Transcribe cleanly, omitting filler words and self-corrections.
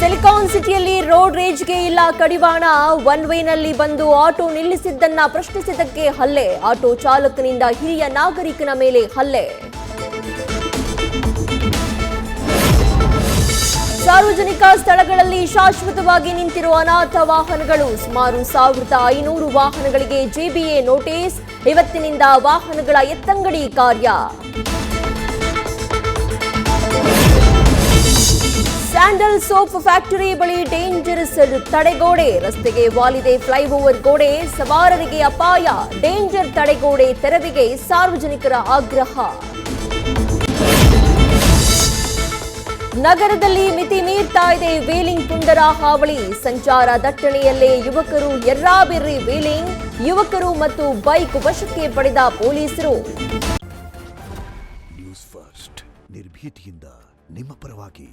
Silicon ಸಿಟಿಯಲ್ಲಿ road ರೇಜ್ಗೆ ಇಲ್ಲ ಕಡಿವಾಣ. ಒನ್ ವೇನಲ್ಲಿ ಬಂದು ಆಟೋ ನಿಲ್ಲಿಸಿದ್ದನ್ನ ಪ್ರಶ್ನಿಸಿದ್ದಕ್ಕೆ ಹಲ್ಲೆ. ಆಟೋ ಚಾಲಕನಿಂದ ಹಿರಿಯ ನಾಗರಿಕನ ಮೇಲೆ ಹಲ್ಲೆ. ಸಾರ್ವಜನಿಕ ಸ್ಥಳಗಳಲ್ಲಿ ಶಾಶ್ವತವಾಗಿ ನಿಂತಿರುವ ಅನಾಥ ವಾಹನಗಳು. ಸುಮಾರು 1500 ವಾಹನಗಳಿಗೆ ಜೆಬಿಎ ನೋಟಿಸ್. ಇವತ್ತಿನಿಂದ ವಾಹನಗಳ ಎತ್ತಂಗಡಿ ಕಾರ್ಯ. ಸ್ಯಾಂಡಲ್ ಸೋಪ್ ಫ್ಯಾಕ್ಟರಿ ಬಳಿ ಡೇಂಜರಸ್ ತಡೆಗೋಡೆ. ರಸ್ತೆಗೆ ವಾಲಿದೆ ಫ್ಲೈಓವರ್ ಗೋಡೆ. ಸವಾರರಿಗೆ ಅಪಾಯ. ಡೇಂಜರ್ ತಡೆಗೋಡೆ ತೆರವಿಗೆ ಸಾರ್ವಜನಿಕರ ಆಗ್ರಹ. ನಗರದಲ್ಲಿ ಮಿತಿ ಮೀರ್ತಾ ಇದೆ ವೀಲಿಂಗ್ ಪುಂಡರ ಹಾವಳಿ. ಸಂಚಾರ ದಟ್ಟಣೆಯಲ್ಲೇ ಯುವಕರು ಎರ್ರಾಬಿರ್ರಿ ವೀಲಿಂಗ್. ಯುವಕರು ಮತ್ತು ಬೈಕ್ ವಶಕ್ಕೆ ಪಡೆದ ಪೊಲೀಸರು. ನ್ಯೂಸ್ ಫಸ್ಟ್ ನಿರ್ಭೀತಿಯಿಂದ ನಿಮ್ಮ ಪರವಾಗಿ.